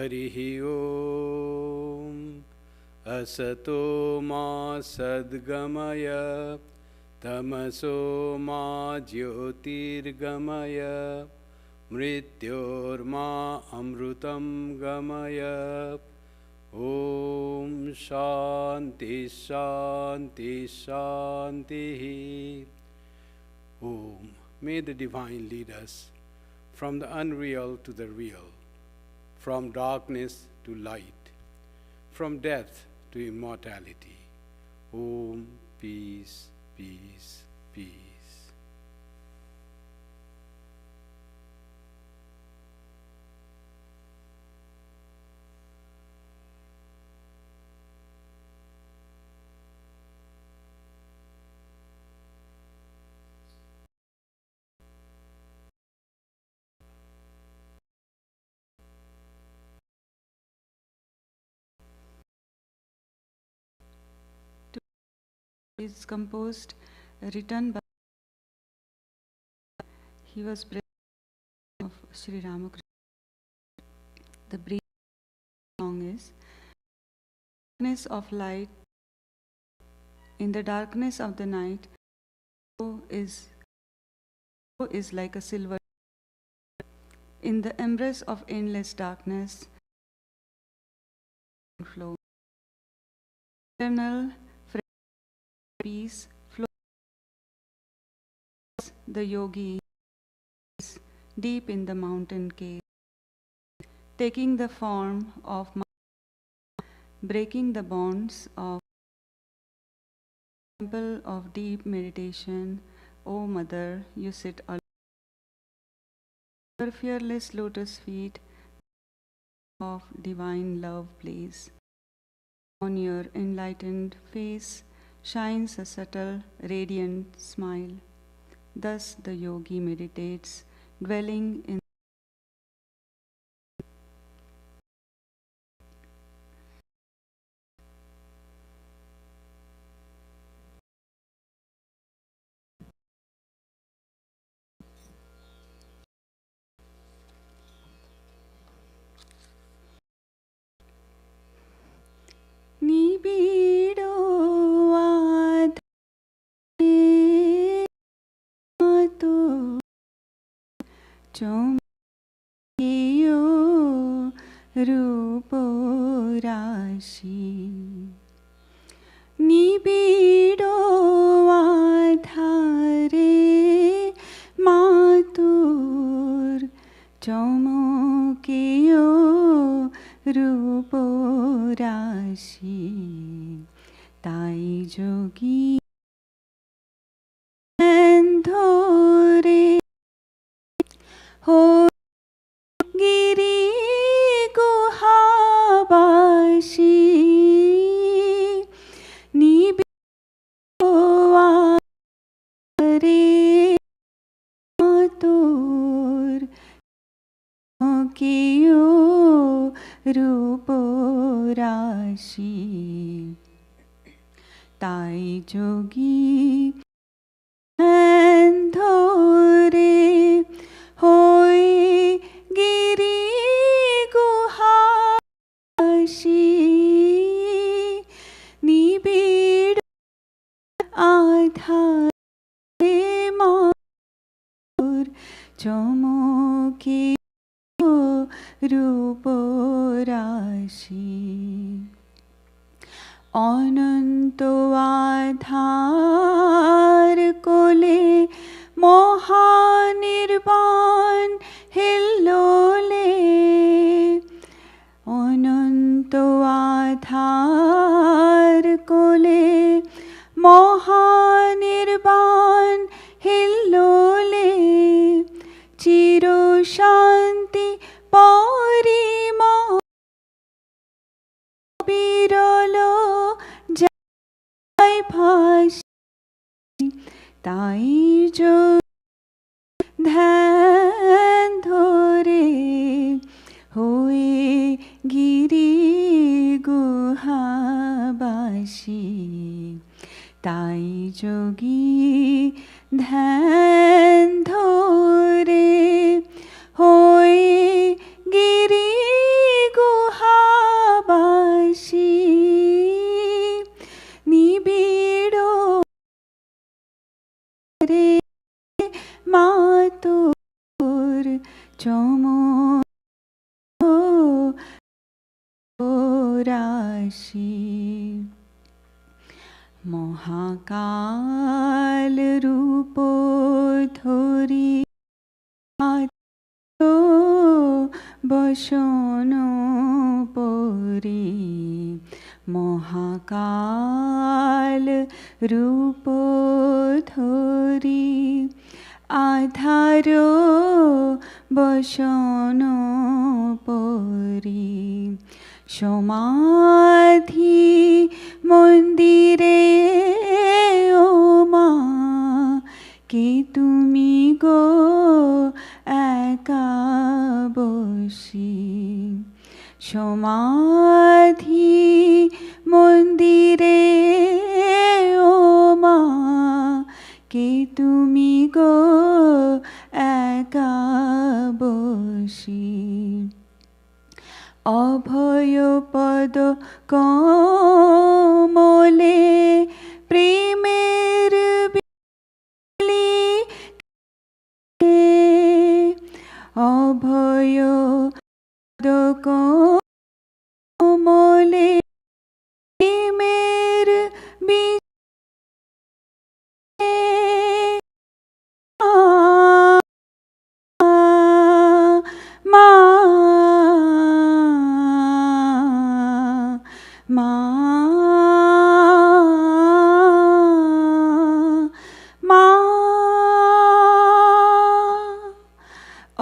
Harihi Om. Asato ma sadgamaya, tamaso ma jyotirgamaya, mrityorma amrutam gamaya. Om Shanti Shanti Shanti. Om. May the divine lead us from the unreal to the real, from darkness to light, from death to immortality. Om. Peace, peace, peace. Is composed, written by, he was president of Sri Ramakrishna. The brief song is, darkness of light, in the darkness of the night, is like a silver. In the embrace of endless darkness, flow. Eternal peace flows. The yogi is deep in the mountain cave, taking the form of breaking the bonds of temple of deep meditation. O Mother, you sit alone. Your fearless lotus feet of divine love place. On your enlightened face shines a subtle, radiant smile. Thus the yogi meditates, dwelling in Nibido adhe mato chomkiyo rupo rashi. Nibido adhare matur chomkiyo rupo rashi. Tai jogi dhore ho giri guhabashi. Nibido adhare matur chomkiyo rupo rashi. Tai jogi dhore hoi giri guhashi. Nibido adhare matur chomkiyo rupo rashi. অনন্ত আধার কোলে মহানির্বাণ হিল্লোলে। অনন্ত আধার কোলে মহানির্বাণ হিল্লোলে। চির শান্তি পরিমল বিরল যায় ভাসি। তাই ধ্যান ধরে হয়ে গিরি গুহাবাসী। তাই যোগী ধ্যান ধরে হয়ে গিরি রে মাতুর রাশি মহাকাল রূপ ধরি বসন পরি মহাকাল রূপ ধরি আধার বসন পরি সমাধি মন্দিরে ও মা কে তুমি গো একা বসি সমাধি মন্দিরে ও মা কে তুমি গো একা বসি অভয় পদ কমলে প্রেমের বিলি অভয় পদ কমলে প্রেমের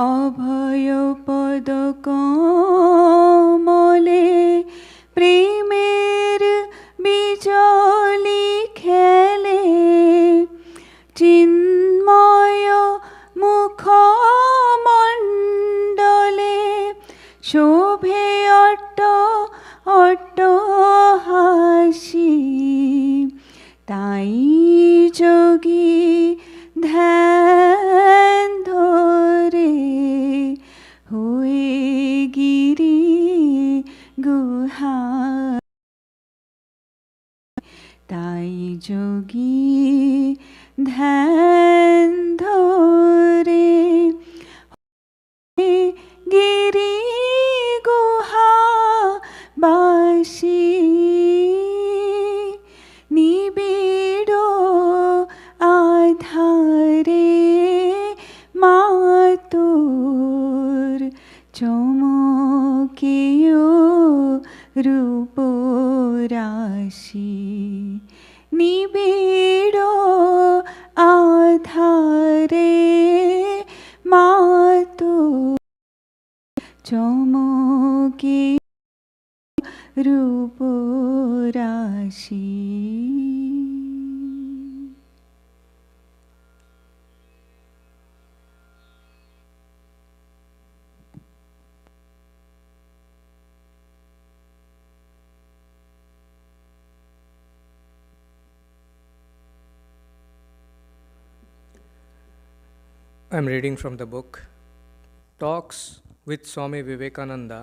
অভয় পদ কমলে প্রেমের বিজলি খেলে চিন্ময় মুখমণ্ডলে শোভে অট্ট অট্ট হাসি তাই যোগী ধ্যান ধরে হয়ে গিরি গুহা তাই যোগী ধ্যান ধরে গিরি গুহা বাসি নিবিড় আধারে মাতুর চমকেও রূপ রাশি নিবিড় আধারে মাতুর চমকে রূপ রাশি I am reading from the book Talks with Swami Vivekananda.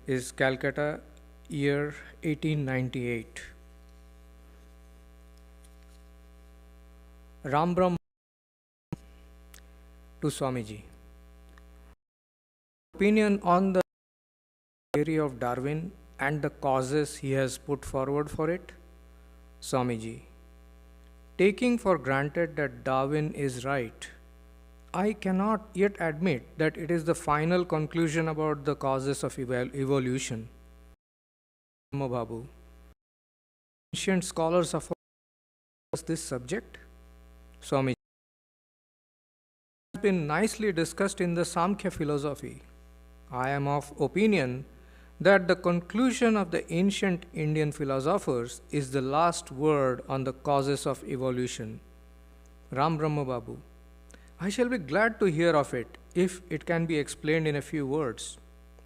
Is Calcutta, year 1898. Ram Brahma to Swamiji. Opinion on the theory of Darwin and the causes he has put forward for it? Swamiji. Taking for granted that Darwin is right, I cannot yet admit that it is the final conclusion about the causes of evolution. Babu. Ancient scholars of this subject? Swami. Has been nicely discussed in the Samkhya philosophy. I am of opinion that the conclusion of the ancient Indian philosophers is the last word on the causes of evolution. Ram Brahma Babu. I shall be glad to hear of it if it can be explained in a few words.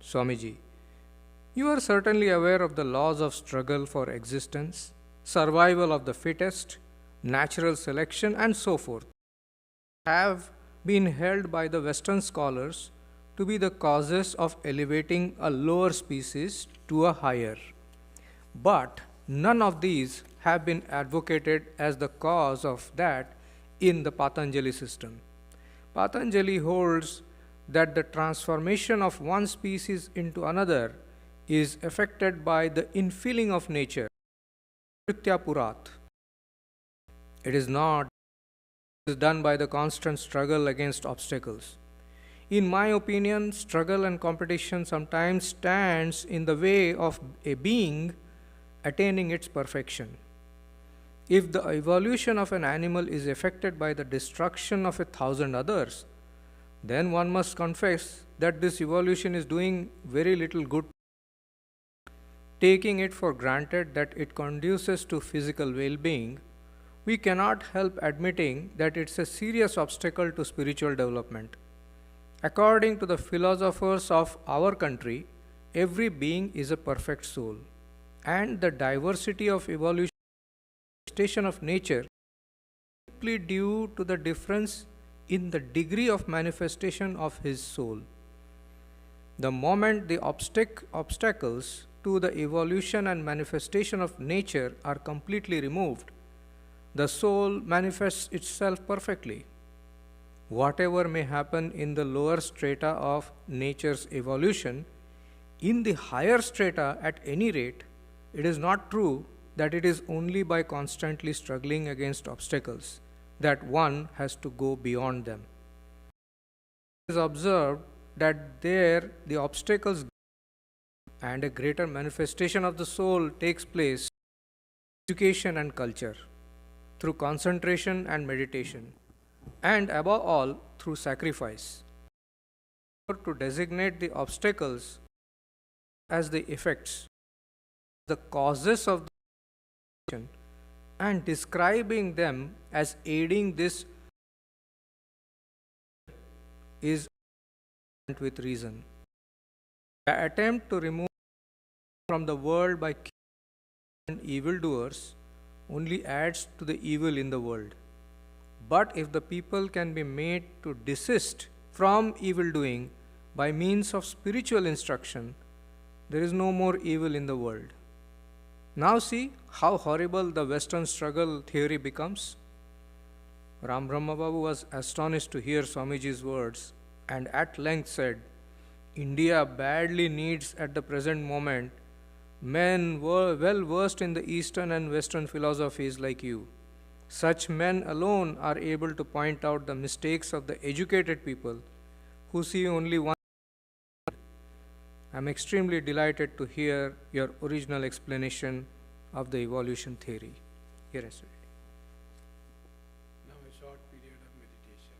Swamiji. You are certainly aware of the laws of struggle for existence, survival of the fittest, natural selection, and so forth. Have been held by the Western scholars to be the causes of elevating a lower species to a higher. But None of these have been advocated as the cause of that in the Patanjali system. Patanjali holds that the transformation of one species into another is effected by the infilling of nature, Kritya Purat. It is not done by the constant struggle against obstacles. In my opinion, struggle and competition sometimes stands in the way of a being attaining its perfection. If the evolution of an animal is affected by the destruction of 1,000 others, then one must confess that this evolution is doing very little good. Taking it for granted that it conduces to physical well-being, we cannot help admitting that it's a serious obstacle to spiritual development. According to the philosophers of our country, every being is a perfect soul, and the diversity of evolution of nature is simply due to the difference in the degree of manifestation of his soul. The moment the obstacles to the evolution and manifestation of nature are completely removed, the soul manifests itself perfectly. Whatever may happen in the lower strata of nature's evolution, in the higher strata at any rate, it is not true that it is only by constantly struggling against obstacles that one has to go beyond them. It is observed that there the obstacles and a greater manifestation of the soul takes place through education and culture, through concentration and meditation, and above all through sacrifice. To designate the obstacles as the effects, the causes of the action, and describing them as aiding this is with reason. The attempt to remove from the world by and evildoers only adds to the evil in the world. But if the people can be made to desist from evil doing by means of spiritual instruction, there is no more evil in the world. Now see how horrible the Western struggle theory becomes. Ram Brahma Babu was astonished to hear Swamiji's words and at length said, India badly needs at the present moment men well versed in the Eastern and Western philosophies like you. Such men alone are able to point out the mistakes of the educated people who see only one. I am extremely delighted to hear your original explanation of the evolution theory. Here I say. Now a short period of meditation.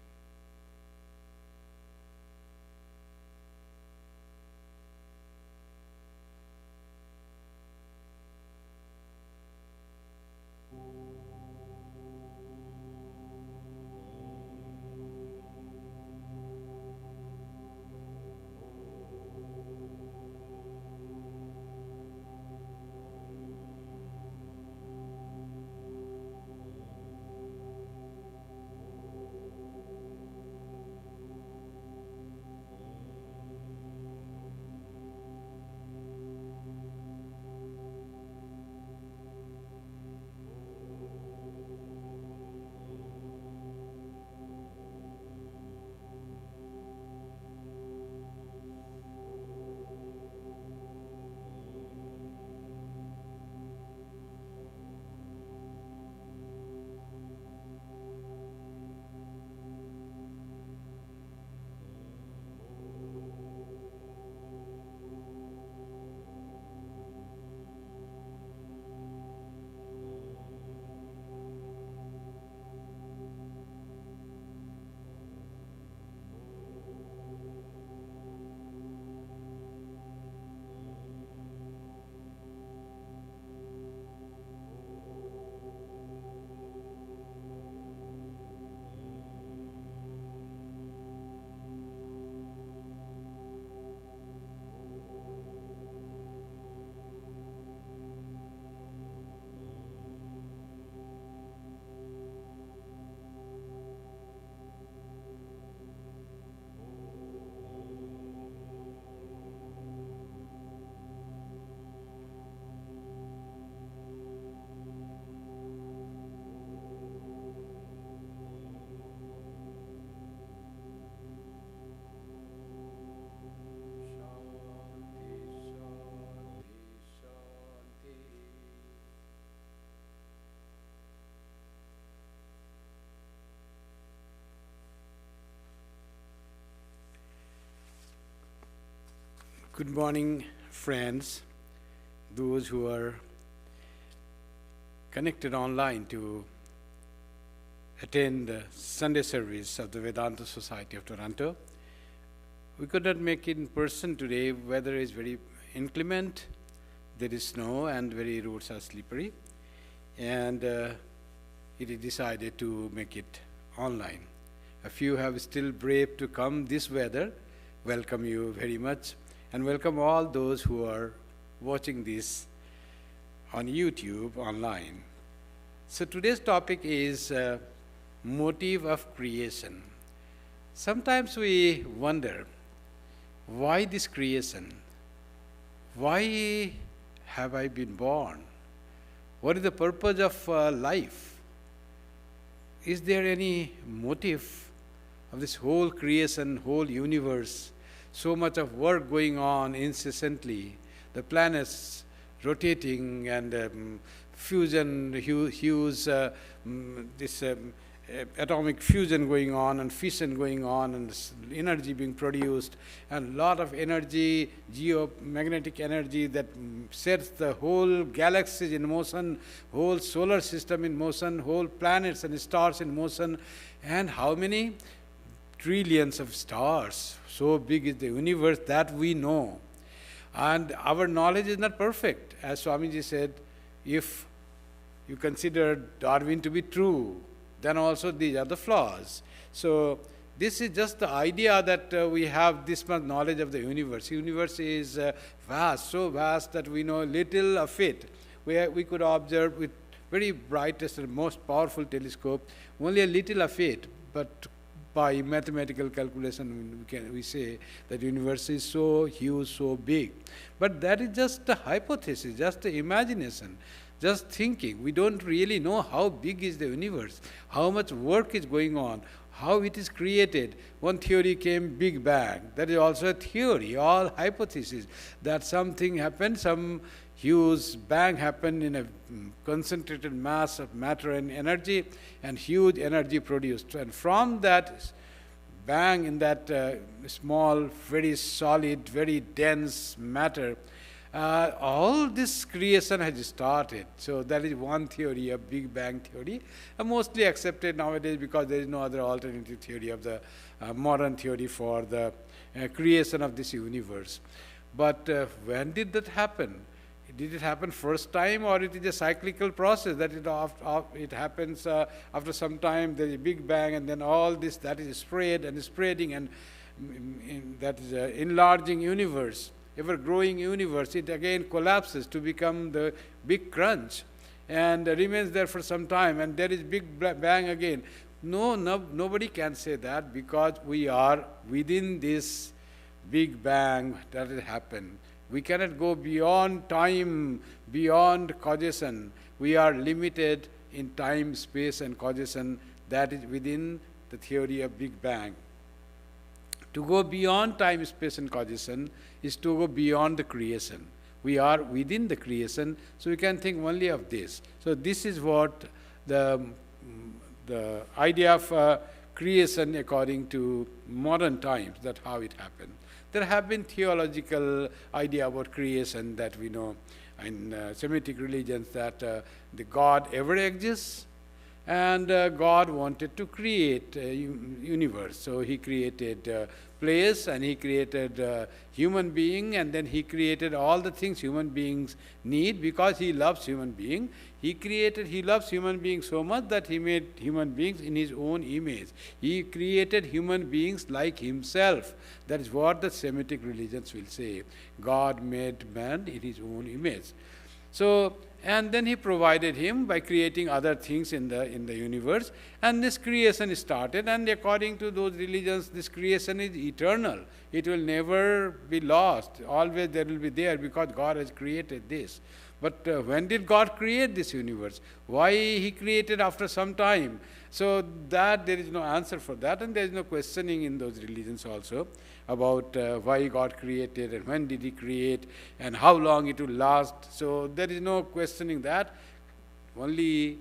Good morning, friends, those who are connected online to attend the Sunday service of the Vedanta Society of Toronto. We could not make it in person today. Weather is very inclement. There is snow and very roads are slippery. And it is decided to make it online. A few have still brave to come this weather. Welcome you very much. And welcome all those who are watching this on YouTube online. So today's topic is motive of creation. Sometimes we wonder, why this creation? Why have I been born? What is the purpose of life? Is there any motive of this whole creation, whole universe? So much of work going on incessantly, the planets rotating and fusion, hues, this atomic fusion going on and fission going on and energy being produced, and a lot of energy, geomagnetic energy that sets the whole galaxies in motion, whole solar system in motion, whole planets and stars in motion, and how many trillions of stars. So big is the universe that we know. And our knowledge is not perfect. As Swamiji said, if you consider Darwin to be true, then also these are the flaws. So this is just the idea that we have this much knowledge of the universe. The universe is vast, so vast that we know little of it. We could observe with very brightest and most powerful telescope only a little of it, but by mathematical calculation we say that the universe is so huge, so big. But that is just a hypothesis, just the imagination, just thinking. We don't really know how big is the universe, how much work is going on, how it is created. One theory came, Big Bang. That is also a theory, all hypothesis, that something happened, some huge bang happened in a concentrated mass of matter and energy, and huge energy produced. And from that bang in that small, very solid, very dense matter, all this creation has started. So that is one theory, a Big Bang theory, mostly accepted nowadays because there is no other alternative theory of the modern theory for the creation of this universe. But when did that happen? Did it happen first time, or it is a cyclical process that it happens after some time? There is a Big Bang, and then all this that is spread and spreading, and that is an enlarging universe, ever-growing universe. It again collapses to become the big crunch and remains there for some time, and there is Big Bang again. Nobody can say that, because we are within this Big Bang that has happened. We cannot go beyond time, beyond causation. We are limited in time, space, and causation. That is within the theory of Big Bang. To go beyond time, space, and causation is to go beyond the creation. We are within the creation, so we can think only of this. So this is what the idea of creation according to modern times, that's how it happened. There have been theological idea about creation that we know in Semitic religions, that the God ever exists, and God wanted to create a universe. So he created place, and he created human being, and then he created all the things human beings need, because he loves human being. He loves human beings so much that he made human beings in his own image. He created human beings like himself. That is what the Semitic religions will say. God made man in his own image. So, and then he provided him by creating other things in the universe, and this creation started. And according to those religions, this creation is eternal. It will never be lost. Always there will be there, because God has created this. But when did God create this universe? Why he created after some time? So that there is no answer for that, and there is no questioning in those religions also about why God created and when did he create and how long it will last. So there is no questioning that. Only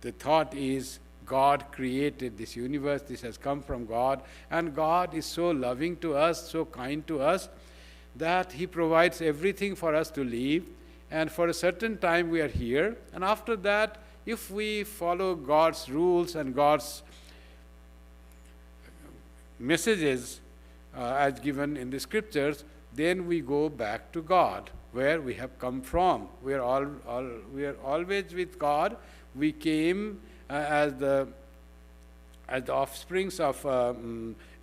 the thought is God created this universe, this has come from God, and God is so loving to us, so kind to us, that He provides everything for us to live, and for a certain time we are here, and after that, if we follow God's rules and God's messages as given in the scriptures, then we go back to God, where we have come from. We are always with God. We came as the offsprings of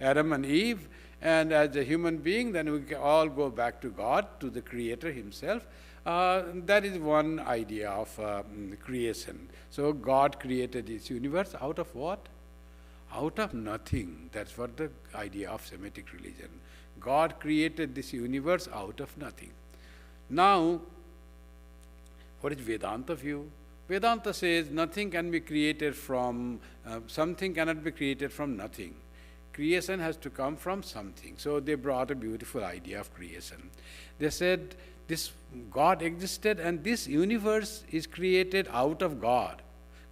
Adam and Eve, and as a human being, then we can all go back to God, to the Creator Himself. That is one idea of creation. So God created this universe out of what? Out of nothing. That's what the idea of Semitic religion. God created this universe out of nothing. Now, what is Vedanta view? Vedanta says nothing can be created from, something cannot be created from nothing. Creation has to come from something. So they brought a beautiful idea of creation. They said this God existed and this universe is created out of God.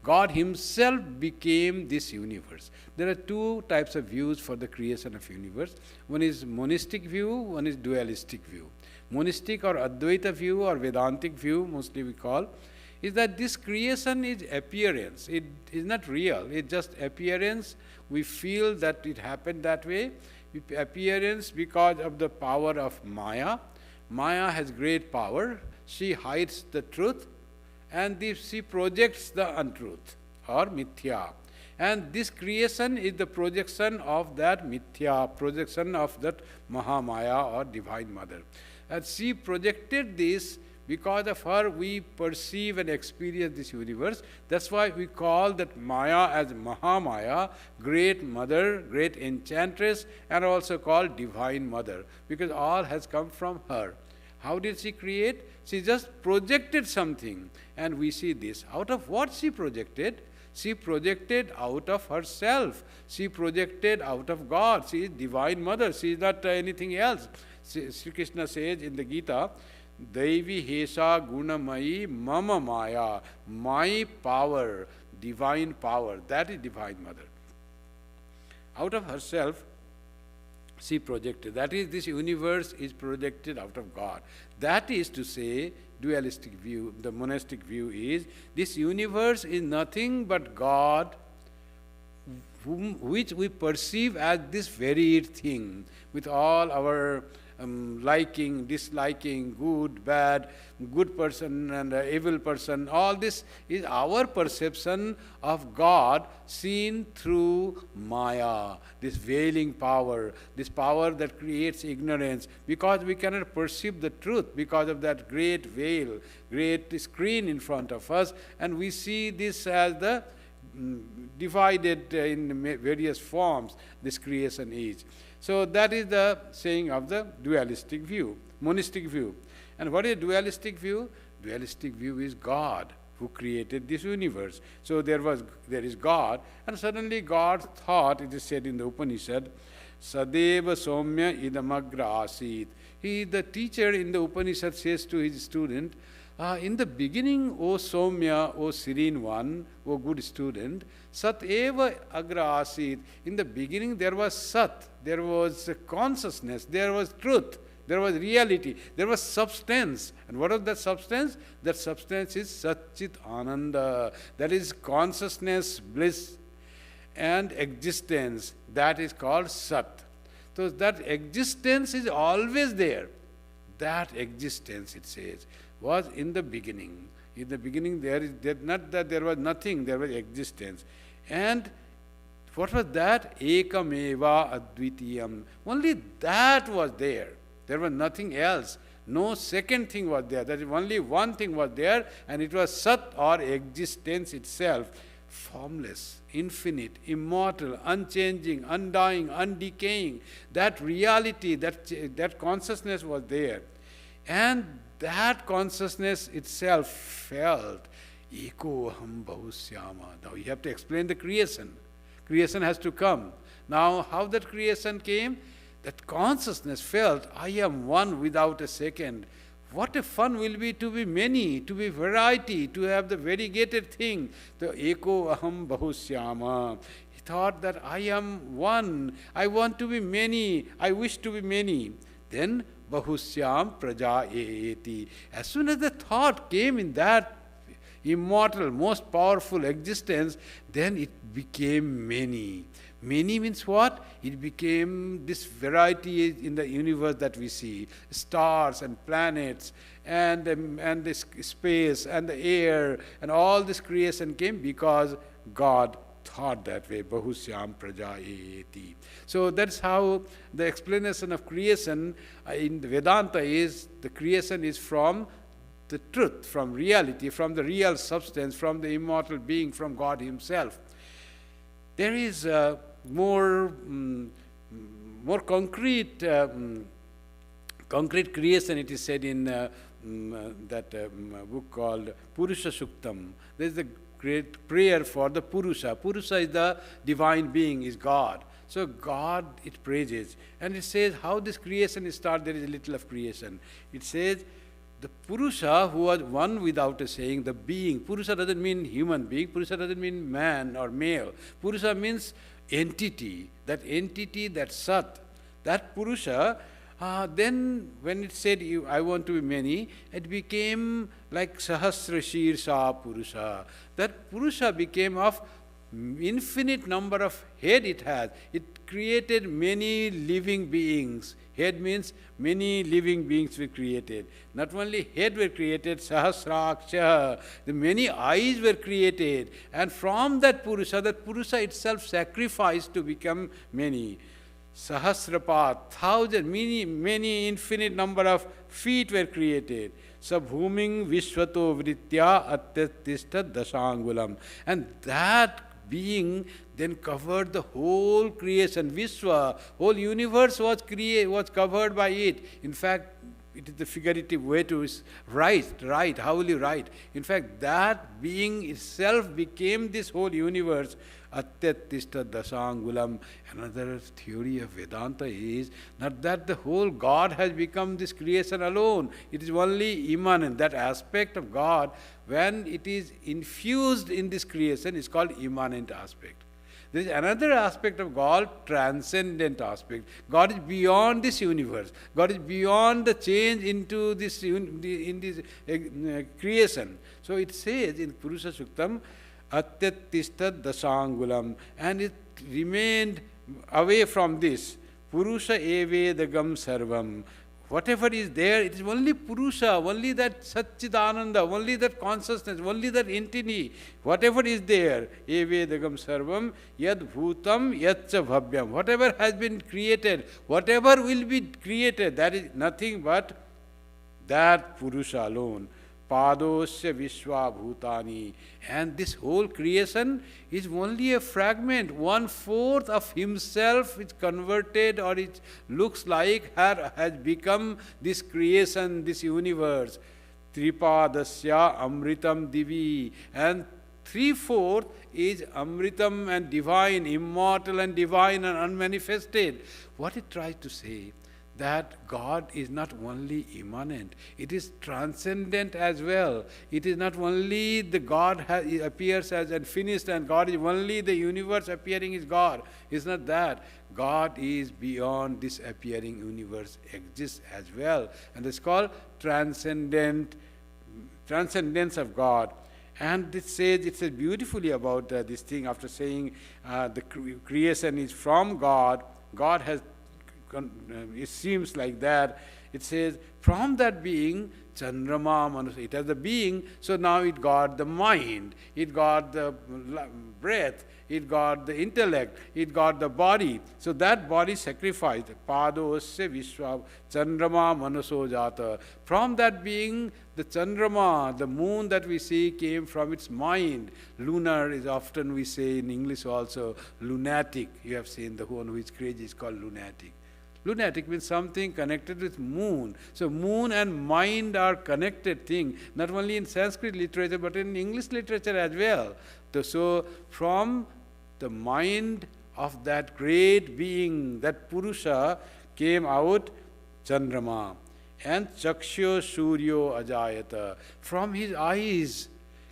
God Himself became this universe. There are two types of views for the creation of universe. One is monistic view, one is dualistic view. Monistic or Advaita view or Vedantic view, mostly we call, is that this creation is appearance. It is not real. It's just appearance. We feel that it happened that way. Appearance because of the power of Maya. Maya has great power. She hides the truth, and she projects the untruth or mithya. And this creation is the projection of that mithya, projection of that Mahamaya or Divine Mother. And she projected this. Because of her, we perceive and experience this universe. That's why we call that Maya as Mahamaya, great mother, great enchantress, and also called Divine Mother, because all has come from her. How did she create? She just projected something, and we see this. Out of what she projected? She projected out of herself. She projected out of God. She is Divine Mother. She is not anything else. Sri Krishna says in the Gita, Devi Hesha Gunamayi Mama Maya, my power, divine power, that is Divine Mother. Out of herself, she projected. That is, this universe is projected out of God. That is to say, dualistic view, the monastic view is, this universe is nothing but God, which we perceive as this very thing, with all our liking, disliking, good, bad, good person and evil person. All this is our perception of God seen through Maya, this veiling power, this power that creates ignorance, because we cannot perceive the truth because of that great veil, great screen in front of us, and we see this as the divided in various forms this creation is. So that is the saying of the dualistic view, monistic view. And what is dualistic view? Dualistic view is God who created this universe. So there is God, and suddenly God thought, it is said in the Upanishad, Sadeva Somya idamagra asit. The teacher in the Upanishad says to his student, in the beginning, O Somya, O serene one, O good student, Sat eva agra asit. In the beginning there was Sat, there was consciousness, there was truth, there was reality, there was substance. And what was that substance? That substance is Satchit Ananda. That is consciousness, bliss, and existence. That is called Sat. So that existence is always there. That existence, it says, was in the beginning. In the beginning not that there was nothing, there was existence. And what was that? Ekameva advitiyam. Only that was there. There was nothing else. No second thing was there. That is, only one thing was there, and it was Sat or existence itself. Formless, infinite, immortal, unchanging, undying, undecaying. That reality, that consciousness was there. And that consciousness itself felt, Eko aham bahusyama. Now you have to explain the creation. Creation has to come. Now how that creation came? That consciousness felt, I am one without a second. What a fun will be to be many, to be variety, to have the variegated thing. The Eko aham bahusyama. He thought that I am one. I want to be many. I wish to be many. Then bahusyam praja eti. As soon as the thought came in that immortal, most powerful existence, then it became many. Many means what? It became this variety in the universe that we see. Stars and planets and the space and the air and all this creation came because God thought that way. Bahusyam praja eti. So that's how the explanation of creation in the Vedanta is, the creation is from the truth, from reality, from the real substance, from the immortal being, from God Himself. There is more concrete creation, it is said in that book called Purusha Suktam. There is a great prayer for the Purusha. Purusha is the divine being, is God. So God it praises. And it says how this creation is started. There is a little of creation. It says, the Purusha, who was one without a saying, the being. Purusha doesn't mean human being. Purusha doesn't mean man or male. Purusha means entity. That entity, that Sat. That Purusha, then when it said, I want to be many, it became like Sahasra Shirsha Purusha. That Purusha became of infinite number of head it has. It created many living beings. Head means many living beings were created. Not only head were created, Sahasraksha, the many eyes were created. And from that Purusha itself sacrificed to become many. Sahasrapat, thousand, many infinite number of feet were created. Sabhuming Vishwato Vritya Atyatishta Dasangulam. And that being then covered the whole creation. Vishwa, whole universe was covered by it. In fact, it is the figurative way to write. How will you write? In fact, that being itself became this whole universe. Atyatishta Dasangulam. Another theory of Vedanta is not that the whole God has become this creation alone. It is only immanent. That aspect of God, when it is infused in this creation, is called immanent aspect. There is another aspect of God, transcendent aspect. God is beyond this universe. God is beyond the change into this creation. So it says in Purusha Suktam, Atyatishta Dasangulam, and it remained away from this. Purusha evedagam sarvam. Whatever is there, it is only Purusha, only that Satchidananda, only that consciousness, only that entity. Whatever is there, evedagam sarvam, yad bhutam, yadcha bhavyam. Whatever has been created, whatever will be created, that is nothing but that Purusha alone. Padosya Vishwa Bhutani. And this whole creation is only a fragment. 1/4 of himself is converted, or it looks like has become this creation, this universe. Tripadasya Amritam Divi. And 3/4 is Amritam and divine, immortal and divine and unmanifested. What it tries to say, that God is not only immanent, it is transcendent as well. It is not only the God appears as unfinished and God is only the universe appearing is God. It's not that. God is beyond this appearing universe, exists as well. And it's called transcendence of God. And it says beautifully about this thing after saying the creation is from God. God has, it seems like that. It says, from that being, Chandrama Manus, it has the being, so now it got the mind, it got the breath, it got the intellect, it got the body. So that body sacrificed. Padosya Vishwa Chandrama Manaso Jata. From that being, the Chandrama, the moon that we see, came from its mind. Lunar is often we say in English also, lunatic. You have seen the one who is crazy is called lunatic. Lunatic means something connected with moon. So moon and mind are connected thing, not only in Sanskrit literature, but in English literature as well. So from the mind of that great being, that Purusha, came out Chandrama. And Chakshyo Suryo Ajayata. From his eyes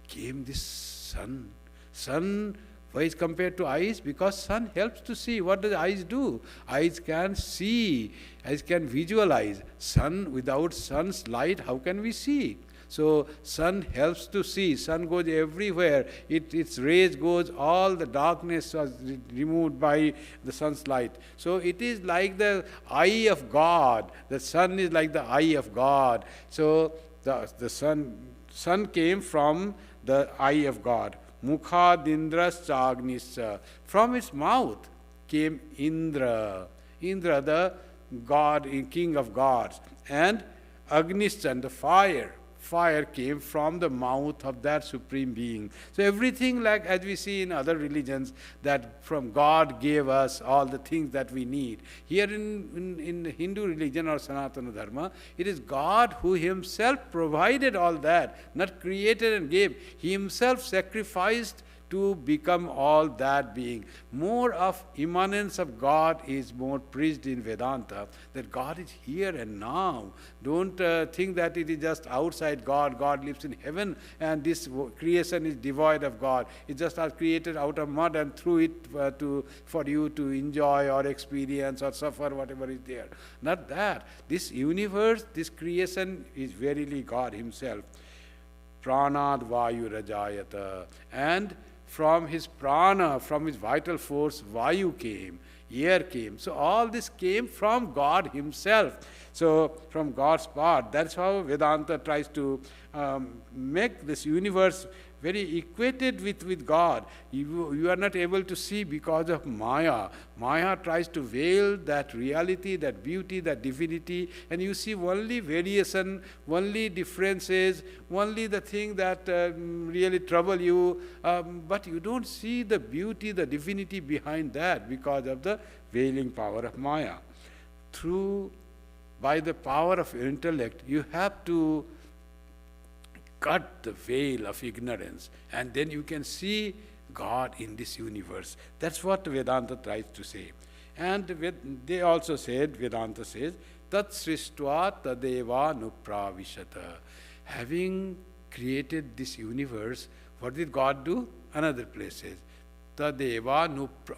came this sun. Sun Why is compared to eyes? Because sun helps to see. What does eyes do? Eyes can see, eyes can visualize. Sun, without sun's light, how can we see? So sun helps to see. Sun goes everywhere. Its rays goes, all the darkness was removed by the sun's light. So it is like the eye of God. The sun is like the eye of God. So the sun came from the eye of God. Mukhadindras chagnischa. From its mouth came Indra. Indra, the God, king of gods. And Agnischa, the fire. Fire came from the mouth of that Supreme Being. So everything, like as we see in other religions, that from God gave us all the things that we need. Here in Hindu religion or Sanatana Dharma, it is God who himself provided all that, not created and gave. He himself sacrificed to become all that being. More of immanence of God is more preached in Vedanta, that God is here and now. Don't think that it is just outside God. God lives in heaven and this creation is devoid of God. It just are created out of mud and threw it for you to enjoy or experience or suffer, whatever is there. Not that. This universe, this creation is verily God himself. Pranad Vayu Rajayata. And from his prana, from his vital force, Vayu came, air came. So all this came from God himself. So from God's part. That's how Vedanta tries to make this universe very equated with God. You are not able to see because of Maya. Maya tries to veil that reality, that beauty, that divinity, and you see only variation, only differences, only the thing that really trouble you, but you don't see the beauty, the divinity behind that because of the veiling power of Maya. By the power of intellect, you have to cut the veil of ignorance, and then you can see God in this universe. That's what Vedanta tries to say. And they also said, Vedanta says, Tat srishtva tadeva nupravishata. Having created this universe, what did God do? Another place says, Tadeva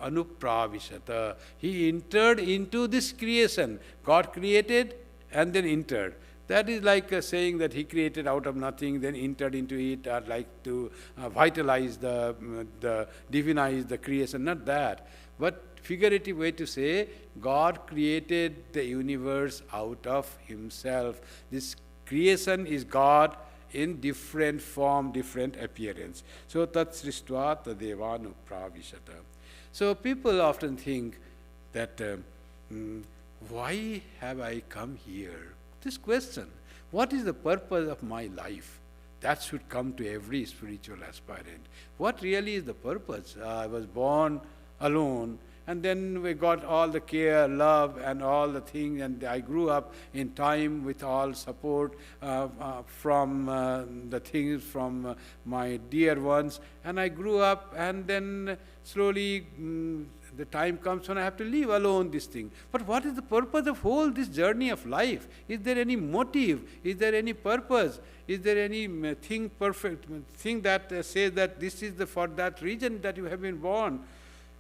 anupravishata. He entered into this creation. God created and then entered. That is like saying that he created out of nothing, then entered into it, or like to vitalize divinize the creation. Not that. But figurative way to say, God created the universe out of himself. This creation is God in different form, different appearance. So tat srishtva tadevanu pravishata. So people often think that why have I come here? This question, what is the purpose of my life? That should come to every spiritual aspirant. What really is the purpose? I was born alone, and then we got all the care, love, and all the things, and I grew up in time with all support from the things from my dear ones, and I grew up, and then slowly the time comes when I have to leave alone this thing. But what is the purpose of whole this journey of life? Is there any motive? Is there any purpose? Is there any thing that says that this is for that reason that you have been born?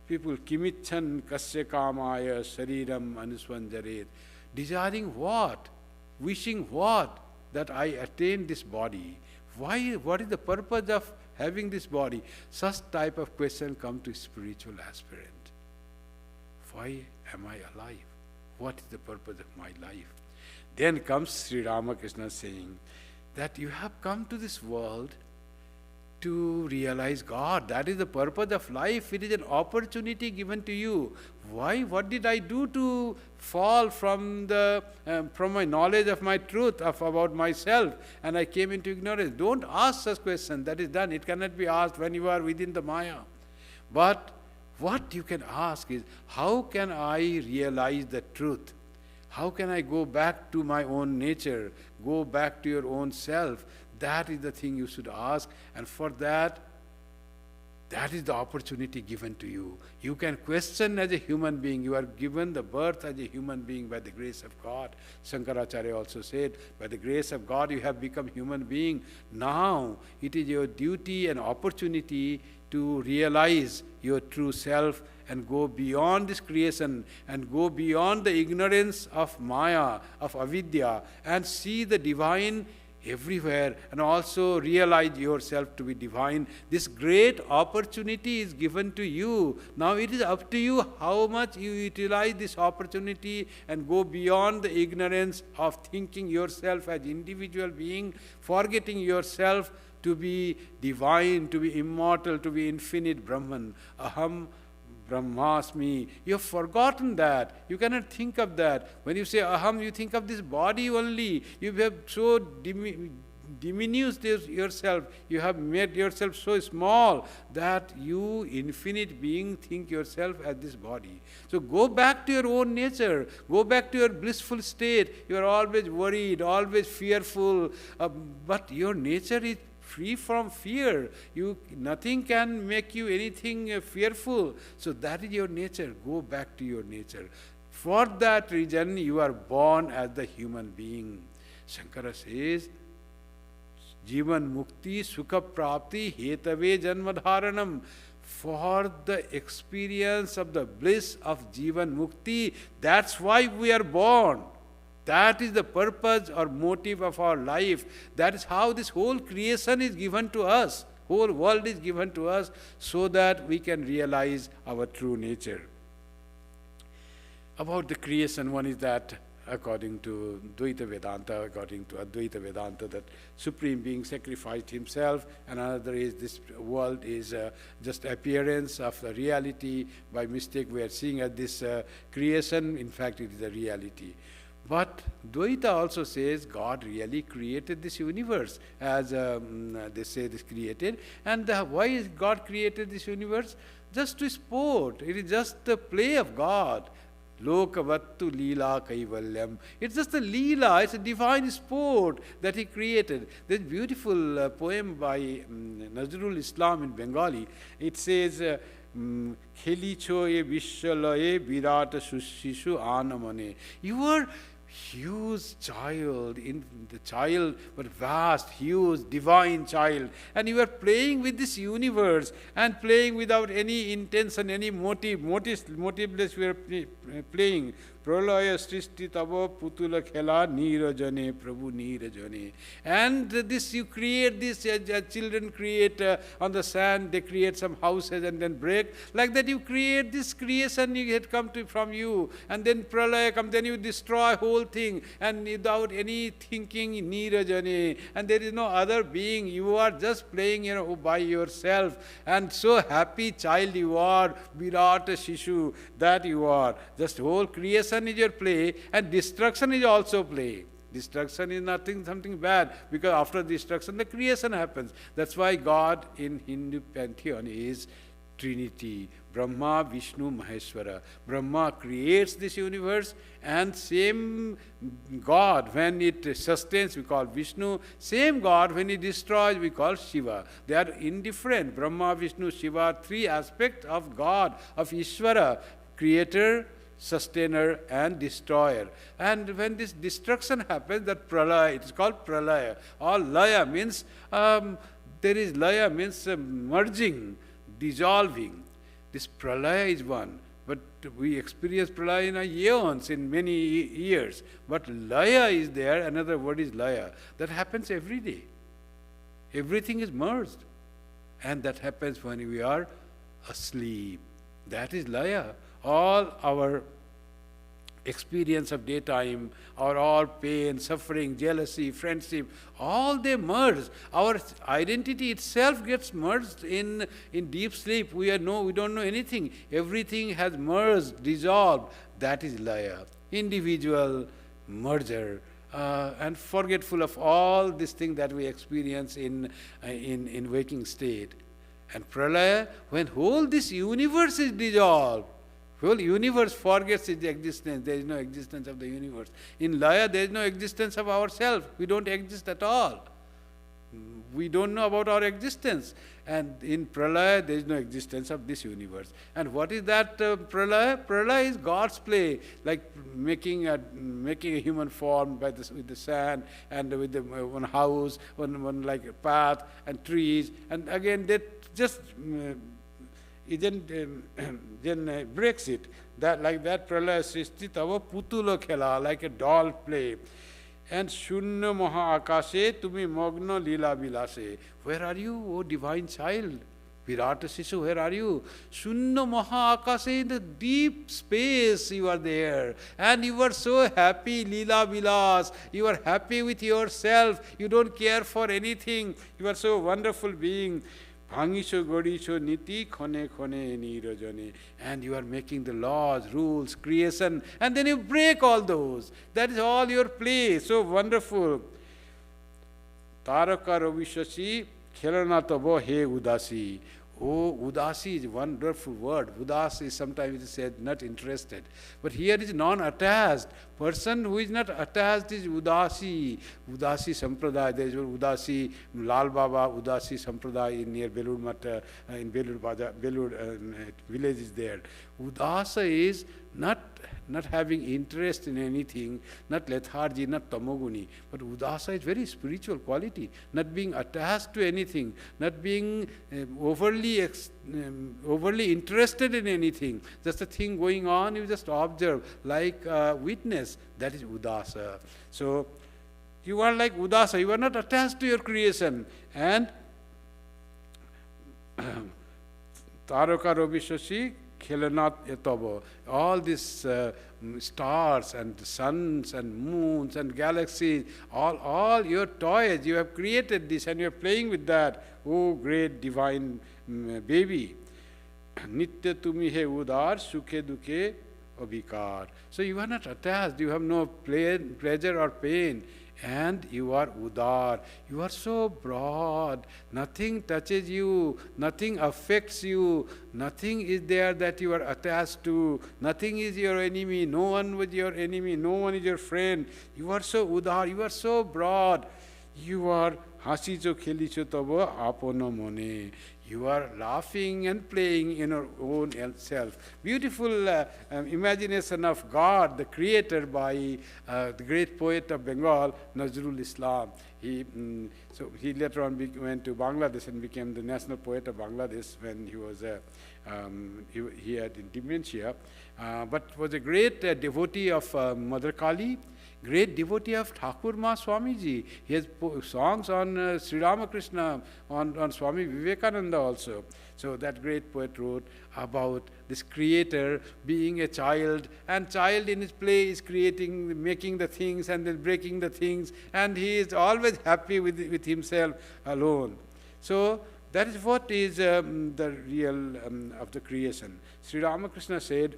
People, kimichan kasya kamaya shariram anusvanjaret. Desiring what? Wishing what? That I attain this body. Why? What is the purpose of having this body? Such type of question come to spiritual aspirant. Why am I alive? What is the purpose of my life? Then comes Sri Ramakrishna saying that you have come to this world to realize God. That is the purpose of life. It is an opportunity given to you. Why? What did I do to fall from my knowledge of my truth, about myself, and I came into ignorance? Don't ask such questions. That is done. It cannot be asked when you are within the Maya. But what you can ask is, how can I realize the truth? How can I go back to my own nature, go back to your own self? That is the thing you should ask, and for that, That is the opportunity given to you. You can question as a human being. You are given the birth as a human being by the grace of God. Shankaracharya also said, by the grace of God you have become human being. Now it is your duty and opportunity to realize your true self and go beyond this creation and go beyond the ignorance of Maya, of avidya, and see the divine everywhere and also realize yourself to be divine. This great opportunity is given to you. Now it is up to you how much you utilize this opportunity and go beyond the ignorance of thinking yourself as individual being, forgetting yourself to be divine, to be immortal, to be infinite Brahman. Aham Brahmasmi. You have forgotten that. You cannot think of that. When you say aham, you think of this body only. You have so diminished yourself. You have made yourself so small that you, infinite being, think yourself as this body. So go back to your own nature. Go back to your blissful state. You are always worried, always fearful. But your nature is free from fear. Nothing can make you anything fearful. So that is your nature. Go back to your nature. For that reason, you are born as the human being. Shankara says, Jivan Mukti Sukha Prapti Hetave Janmadharanam. For the experience of the bliss of Jivan Mukti, that's why we are born. That is the purpose or motive of our life. That is how this whole creation is given to us. Whole world is given to us so that we can realize our true nature. About the creation, one is that according to Dvaita Vedanta, according to Advaita Vedanta, that Supreme Being sacrificed himself, and another is this world is just appearance of the reality. By mistake we are seeing as this creation, in fact it is a reality. But Dvaita also says God really created this universe, as they say this created. And why is God created this universe? Just to sport. It is just the play of God. Lokavattu Leela Kaivalyam. It's just a Leela, it's a divine sport that he created. There's a beautiful poem by Nazrul Islam in Bengali. It says, Khelicho e Vishwalaye Virata Shishu Anamane. You are huge child, but vast, huge, divine child. And you are playing with this universe and playing without any intention, any motiveless you are playing. Pralaya Srishti Tava Putula Khela Nirajane Prabhu Nirajane. And this you create, this children create on the sand, they create some houses and then break. Like that you create this creation, you had come from you. And then Pralaya comes, then you destroy whole thing. And without any thinking, Nirajane. And there is no other being. You are just playing by yourself. And so happy child you are, Virata Shishu, that you are. Just whole creation is your play, and destruction is also play. Destruction is something bad, because after destruction the creation happens. That's why God in Hindu pantheon is Trinity, Brahma, Vishnu, Maheshwara. Brahma creates this universe, and same God, when it sustains, we call Vishnu. Same God, when it destroys, we call Shiva. They are indifferent. Brahma, Vishnu, Shiva, three aspects of God, of Ishvara, creator, sustainer and destroyer. And when this destruction happens, that pralaya, it is called pralaya. Or laya means, there is laya means merging, dissolving. This pralaya is one. But we experience pralaya in eons, in many years. But laya is there, another word is laya. That happens every day. Everything is merged. And that happens when we are asleep. That is laya. All our experience of daytime, or all pain, suffering, jealousy, friendship, all they merge. Our identity itself gets merged in deep sleep. We don't know anything. Everything has merged, dissolved. That is laya. Individual merger. And forgetful of all these things that we experience in waking state. And pralaya, when whole this universe is dissolved, whole universe forgets its existence. There is no existence of the universe. In laya, there is no existence of ourselves. We don't exist at all. We don't know about our existence. And in Pralaya, there is no existence of this universe. And what is that Pralaya? Pralaya is God's play, like making a human form with the sand, and with the one house, one like a path and trees. And again, that just then breaks it. That like that Pralaya Srishti Tava Putulo Khela, like a doll play. And Shunna Maha Akashe Tumi Magna Lila Bilase. Where are you, O divine child? Virata Sishu, where are you? Shunna Maha Akashe, in the deep space you are there. And you are so happy, Lila Vilas. You are happy with yourself. You don't care for anything. You are so wonderful being. Bhangisho Godisho Niti Khone Khone Nirajane. And you are making the laws, rules, creation, and then you break all those. That is all your play. So wonderful. Taraka Ravishashi Khelana Tabo He Udasi. Oh, Udasi is a wonderful word. Udas is sometimes it is said not interested. But here is non-attached. Person who is not attached is Udasi. Udasi Sampradaya. There is Udasi, Lal Baba, Udasi Sampradaya near Belur Mata, in Belur village is there. Udasa is not having interest in anything, not lethargy, not tamoguni. But Udasa is very spiritual quality, not being attached to anything, not being overly interested in anything. Just a thing going on, you just observe, like witness. That is Udasa. So, you are like Udasa, you are not attached to your creation. And Taraka Robishashi Khelanat Yatabo. All these stars and suns and moons and galaxies, all your toys, you have created this and you are playing with that. Oh, great divine baby. Nitya tumi he udar, sukhe dukhe abhikar. So you are not attached, you have no pleasure or pain. And you are udar. You are so broad. Nothing touches you. Nothing affects you. Nothing is there that you are attached to. Nothing is your enemy. No one was your enemy. No one is your friend. You are so udar. You are so broad. You are hasicho khelicho tabo apono mone. You are laughing and playing in your own self. Beautiful imagination of God, the Creator, by the great poet of Bengal, Nazrul Islam. He later on went to Bangladesh and became the national poet of Bangladesh when he was he had dementia, but was a great devotee of Mother Kali. Great devotee of Thakur Ma Swamiji. He has songs on Sri Ramakrishna, on Swami Vivekananda also. So that great poet wrote about this Creator being a child, and child in his play is creating, making the things and then breaking the things, and he is always happy with himself alone. So that is what is the real of the creation. Sri Ramakrishna said,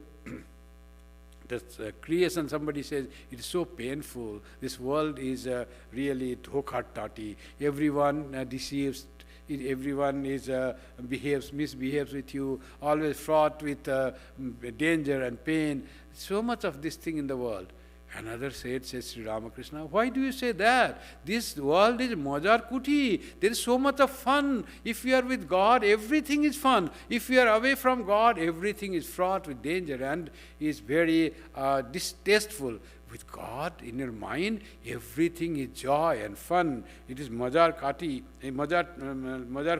that creation, somebody says, it is so painful. This world is really dhokha-tati. Everyone deceives, everyone is misbehaves with you, always fraught with danger and pain. So much of this thing in the world. Another says Sri Ramakrishna, why do you say that? This world is Majar Kuti. There is so much of fun. If you are with God, everything is fun. If you are away from God, everything is fraught with danger and is very distasteful. With God in your mind, everything is joy and fun. It is Majar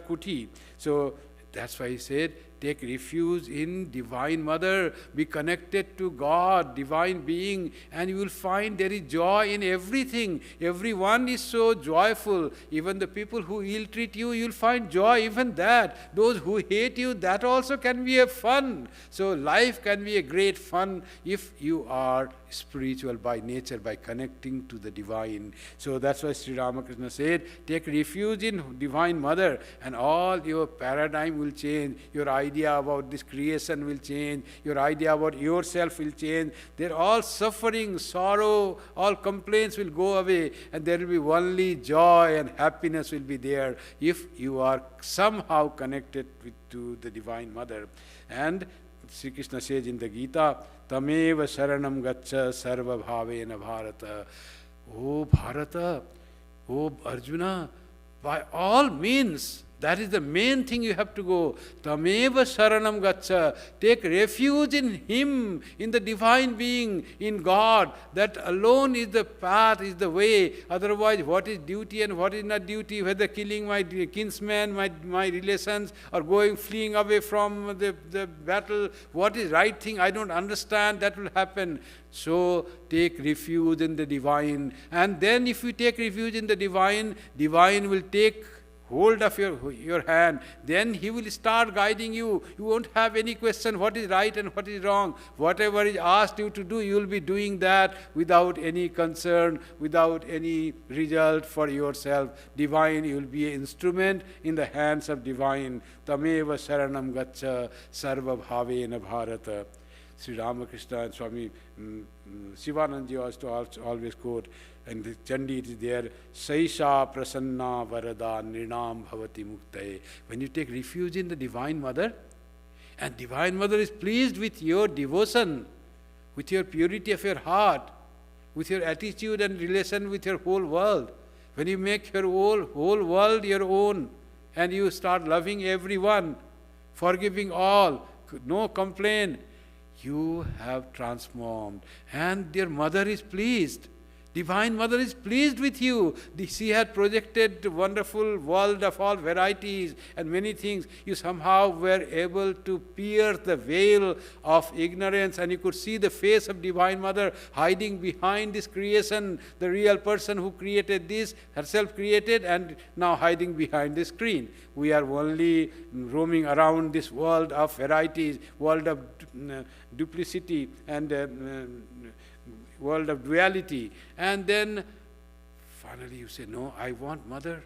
Kuti. So that's why he said, take refuge in Divine Mother, be connected to God, Divine Being, and you will find there is joy in everything. Everyone is so joyful. Even the people who ill-treat you, you will find joy, even that. Those who hate you, that also can be a fun. So life can be a great fun if you are spiritual by nature, by connecting to the Divine. So that's why Sri Ramakrishna said, take refuge in Divine Mother, and all your paradigm will change. Your idea about this creation will change. Your idea about yourself will change. They're all suffering, sorrow, all complaints will go away, and there will be only joy and happiness will be there if you are somehow connected to the Divine Mother. And Sri Krishna says in the Gita, Tameva Sharanam Gacha Sarva Bhavena Bharata. Oh Bharata, oh Arjuna, by all means, that is the main thing you have to go. Tameva sharanam gaccha. Take refuge in Him, in the divine being, in God. That alone is the path, is the way. Otherwise, what is duty and what is not duty? Whether killing my kinsmen, my relations, or fleeing away from the battle, what is right thing? I don't understand. That will happen. So take refuge in the divine. And then if you take refuge in the divine, divine will take hold of your hand. Then He will start guiding you. You won't have any question what is right and what is wrong. Whatever is asked you to do, you will be doing that without any concern, without any result for yourself. Divine, you will be an instrument in the hands of divine. Tameva sharanam gaccha sarva bhavena bharata. Sri Ramakrishna and Swami Shivananda used to always quote, and the Chandi is there, Saisha prasanna varada nirnam bhavati muktaye. When you take refuge in the Divine Mother, and Divine Mother is pleased with your devotion, with your purity of your heart, with your attitude and relation with your whole world. When you make your whole world your own, and you start loving everyone, forgiving all, no complaint, you have transformed. And your mother is pleased. Divine Mother is pleased with you. She had projected a wonderful world of all varieties and many things. You somehow were able to pierce the veil of ignorance, and you could see the face of Divine Mother hiding behind this creation, the real person who created this, herself created, and now hiding behind the screen. We are only roaming around this world of varieties, world of duplicity and world of duality. And then finally you say, no, I want Mother.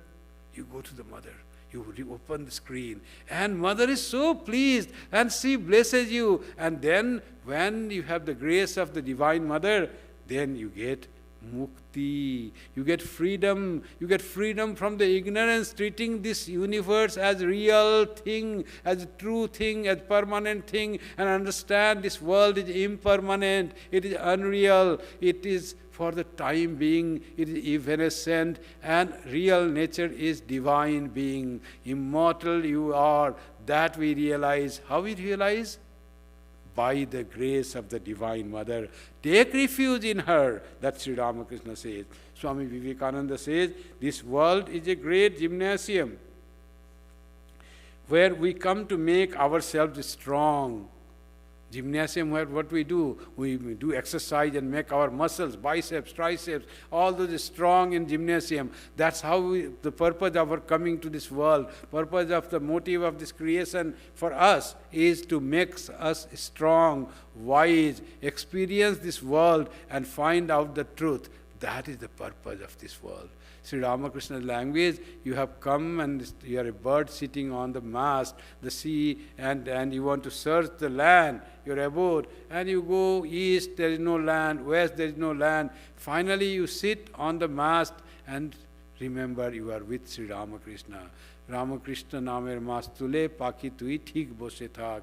You go to the Mother. You open the screen. And Mother is so pleased and she blesses you. And then when you have the grace of the Divine Mother, then you get mukti. You get freedom. You get freedom from the ignorance, treating this universe as real thing, as a true thing, as permanent thing, and understand this world is impermanent, it is unreal, it is for the time being, it is evanescent, and real nature is divine being. Immortal you are. That we realize. How we realize? By the grace of the Divine Mother. Take refuge in her. That Sri Ramakrishna says. Swami Vivekananda says, this world is a great gymnasium where we come to make ourselves strong. Gymnasium where what we do exercise and make our muscles, biceps, triceps, all those strong in gymnasium. That's how the purpose of our coming to this world, purpose of the motive of this creation for us is to make us strong, wise, experience this world and find out the truth. That is the purpose of this world. Sri Ramakrishna's language, you have come and you are a bird sitting on the mast, the sea, and you want to search the land, your abode, and you go east, there is no land, west, there is no land. Finally, you sit on the mast and remember you are with Sri Ramakrishna. Ramakrishna namer mastule paki tui thik bose thak.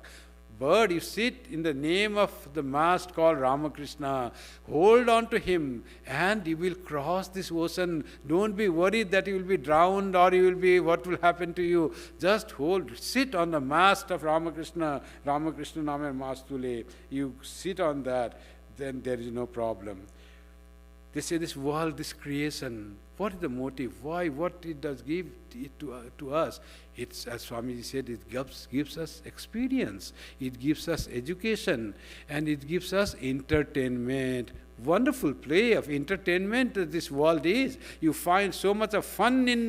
Bird, you sit in the name of the mast called Ramakrishna. Hold on to him and you will cross this ocean. Don't be worried that you will be drowned or you will be, what will happen to you. Just sit on the mast of Ramakrishna. Ramakrishna namer mastule. You sit on that, then there is no problem. They say this world, this creation, what is the motive? Why? What it does give it to us? It's, as Swamiji said, it gives us experience, it gives us education, and it gives us entertainment. Wonderful play of entertainment this world is. You find so much of fun in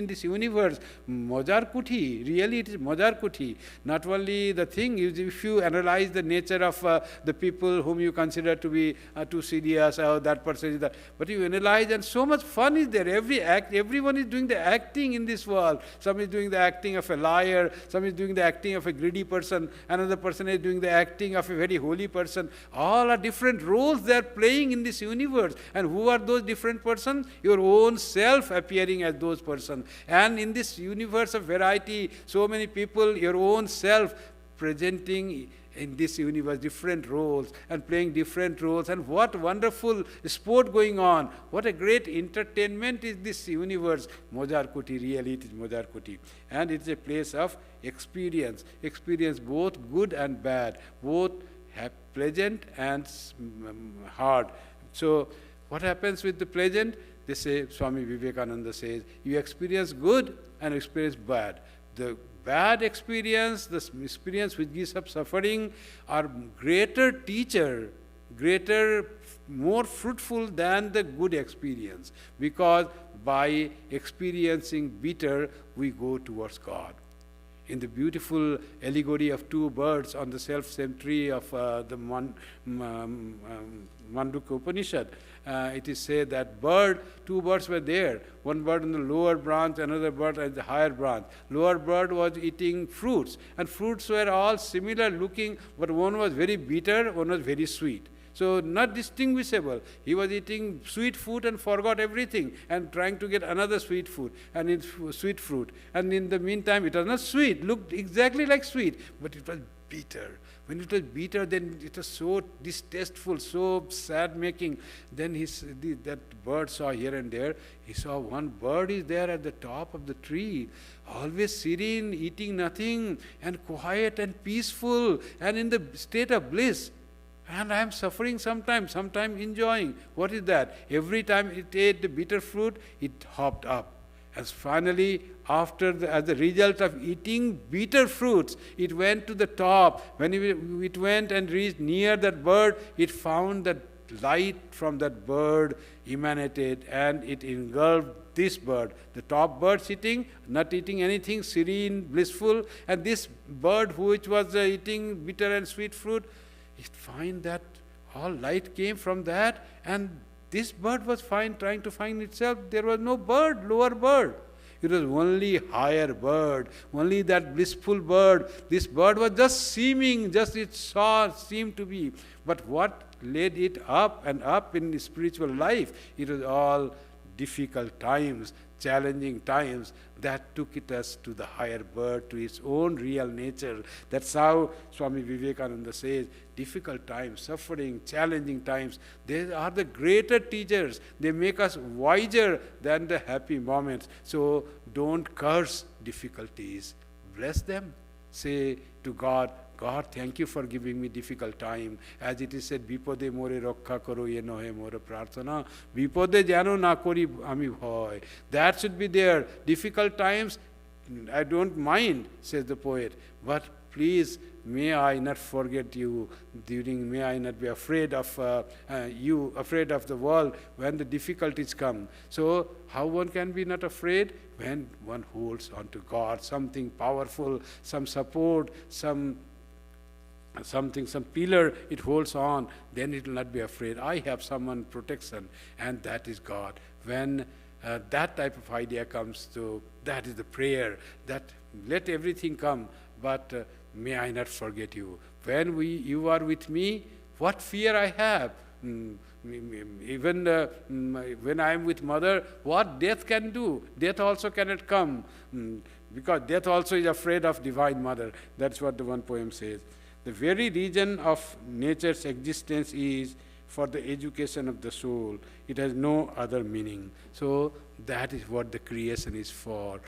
this universe. Mojar Kuti, really it is Mojar Kuti. Not only the thing, if you analyze the nature of the people whom you consider to be too serious, or that person is that, but you analyze and so much fun is there. Everyone is doing the acting in this world. Some is doing the acting of a liar, some is doing the acting of a greedy person, another person is doing the acting of a very holy person. All are different roles they are playing in this universe. And who are those different persons? Your own self appearing as those persons. And in this universe of variety, so many people, your own self presenting in this universe, different roles, and playing different roles, and what wonderful sport going on. What a great entertainment is this universe. Mojarkuti, really it is Mojarkuti. And it's a place of experience. Experience both good and bad, both pleasant and hard. So what happens with the pleasant? They say, Swami Vivekananda says, you experience good and experience bad. The bad experience, the experience which gives up suffering, are greater teacher, greater, more fruitful than the good experience, because by experiencing bitter, we go towards God. In the beautiful allegory of two birds on the self-same tree of the Mandukya Upanishad, it is said that two birds were there. One bird on the lower branch, another bird at the higher branch. Lower bird was eating fruits, and fruits were all similar looking, but one was very bitter, one was very sweet. So not distinguishable. He was eating sweet food and forgot everything and trying to get another sweet food and sweet fruit. And in the meantime, it was not sweet, looked exactly like sweet, but it was bitter. When it was bitter, then it was so distasteful, so sad-making. Then that bird saw here and there, he saw one bird is there at the top of the tree, always serene, eating nothing, and quiet and peaceful, and in the state of bliss. And I am suffering sometimes enjoying. What is that? Every time it ate the bitter fruit, it hopped up. As finally, as a result of eating bitter fruits, it went to the top. When it went and reached near that bird, it found that light from that bird emanated, and it engulfed this bird. The top bird sitting, not eating anything, serene, blissful, and this bird which was eating bitter and sweet fruit, it find that all light came from that, and this bird was trying to find itself. There was no bird, lower bird. It was only higher bird, only that blissful bird. This bird was just seeming, just it seemed to be. But what led it up and up in spiritual life? It was all difficult times, challenging times that took us to the higher bird, to its own real nature. That's how Swami Vivekananda says, difficult times, suffering, challenging times, they are the greater teachers. They make us wiser than the happy moments. So don't curse difficulties. Bless them. Say to God, God, thank you for giving me difficult time. As it is said, Bipode more rokha karo ye nohe more prarthana. Bipode jano na kori ami bhoy. That should be there. Difficult times, I don't mind, says the poet. But please, may I not forget you may I not be afraid of you, afraid of the world when the difficulties come. So how one can be not afraid? When one holds on to God, something powerful, some support, some pillar it holds on, then it will not be afraid. I have someone protection, and that is God. When that type of idea comes to, that is the prayer, that let everything come, but may I not forget you. When you are with me, what fear I have? Even when I am with mother, what death can do? Death also cannot come, because death also is afraid of divine mother. That's what the one poem says. The very reason of nature's existence is for the education of the soul. It has no other meaning. So that is what the creation is for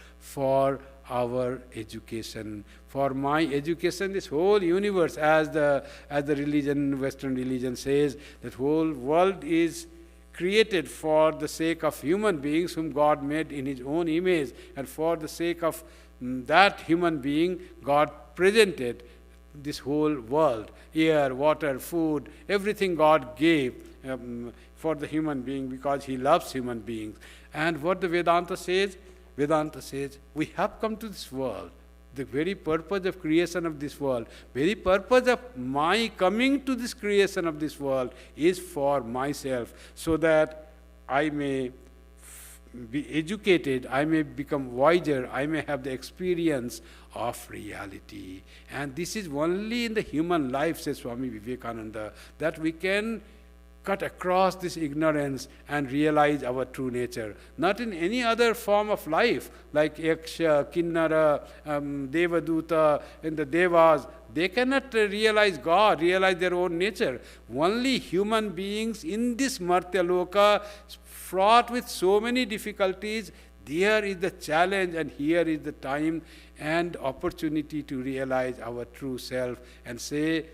our education, for my education. This whole universe, as the religion, Western religion says, that whole world is created for the sake of human beings whom God made in His own image, and for the sake of that human being, God presented this whole world, air, water, food, everything God gave for the human being, because He loves human beings. And what the Vedanta says, we have come to this world. The very purpose of creation of this world, very purpose of my coming to this creation of this world is for myself, so that I may be educated, I may become wiser, I may have the experience of reality. And this is only in the human life, says Swami Vivekananda, that we can cut across this ignorance and realize our true nature. Not in any other form of life, like Yaksha, Kinnara, Devaduta, and the Devas. They cannot realize God, realize their own nature. Only human beings in this Martya Loka, fraught with so many difficulties, there is the challenge, and here is the time and opportunity to realize our true self and say,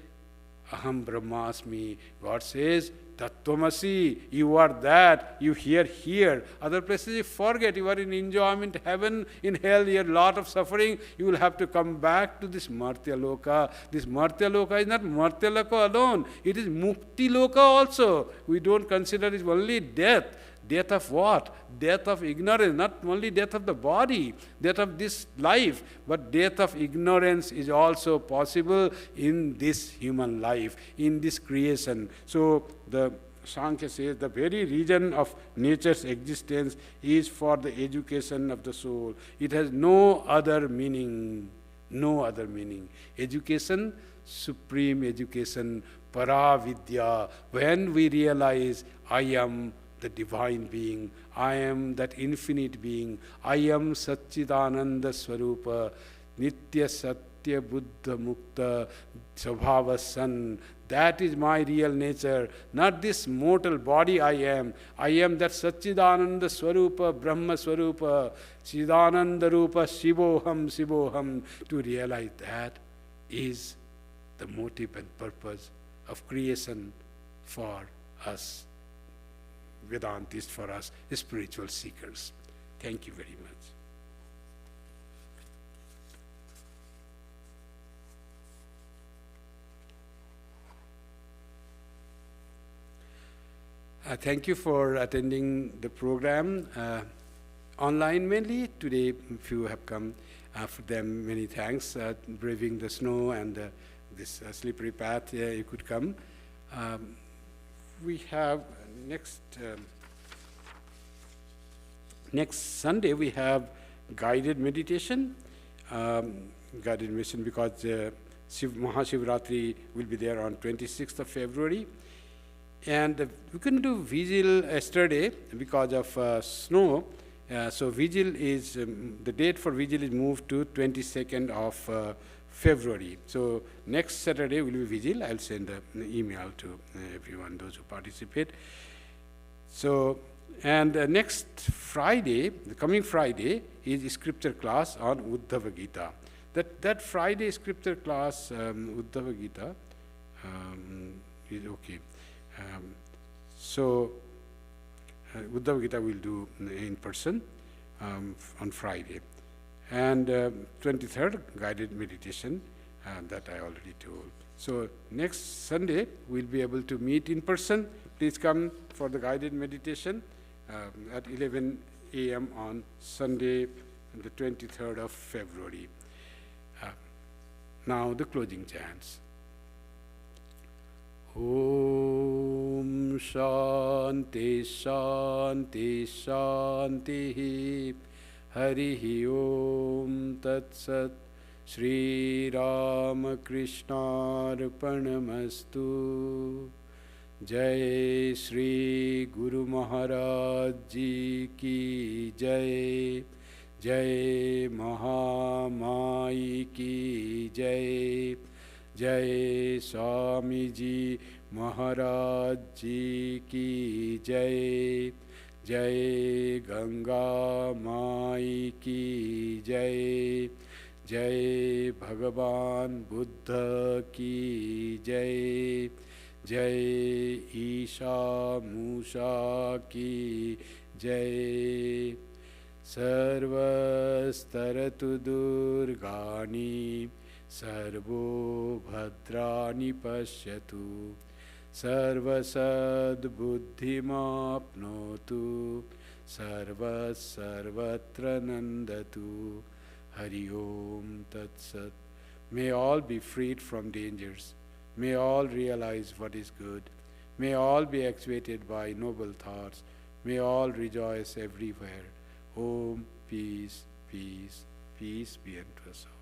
Aham Brahmasmi. God says, Tattvamasi, you are that, you hear here. Other places you forget, you are in enjoyment, heaven, in hell, you have a lot of suffering, you will have to come back to this Martya Loka. This Martya Loka is not Martya Loka alone, it is Mukti Loka also. We don't consider it only death. Death of what? Death of ignorance, not only death of the body, death of this life, but death of ignorance is also possible in this human life, in this creation. So the Sankhya says the very reason of nature's existence is for the education of the soul. It has no other meaning, no other meaning. Education, supreme education, Paravidya. When we realize I am the divine being, I am that infinite being, I am Satchidananda Swarupa, Nitya Satya Buddha Mukta Svabhava San. That is my real nature, not this mortal body I am. I am that Satchidananda Swarupa, Brahma Swarupa, Chidananda Rupa, Shivoham, Shivoham. To realize that is the motive and purpose of creation for us Vedantists, for us spiritual seekers. Thank you very much. Thank you for attending the program online mainly. Today, if you have come, for them many thanks. Braving the snow and this slippery path, you could come. We have next Sunday we have guided meditation. Guided meditation because Mahashivratri will be there on 26th of February. And we couldn't do vigil yesterday because of snow. So vigil is, the date for vigil is moved to 22nd of February. So next Saturday will be vigil. I'll send an email to everyone, those who participate. So, and next Friday, the coming Friday, is scripture class on Uddhava Gita. That Friday scripture class, Uddhava Gita, is okay. So, Uddhava Gita will do in person on Friday. And 23rd, guided meditation, that I already told. So, next Sunday, we'll be able to meet in person. Please come for the guided meditation at 11 a.m. on Sunday, the 23rd of February. Now, the closing chants. Om Shanti Shanti Shanti Harihi Om Tat Sat Shri Ramakrishna Arpanamastu. Jai Shri Guru Maharaj Ji Ki Jai. Jai Mahamai Ki Jai. Jai Swami Ji Maharaj Ji Ki Jai. Jai Ganga Mai Ki Jai. Jai Bhagavan Buddha Ki Jai. Jai Isha Musha Ki Jai. Sarvastaratu Durgani Sarvo Bhadrani Pashyatu Sarvasad Buddhimapnotu Sarvatra Nandatu. Hari Om Tat Sat. May all be freed from dangers. May all realize what is good. May all be actuated by noble thoughts. May all rejoice everywhere. Om, peace, peace, peace be unto us all.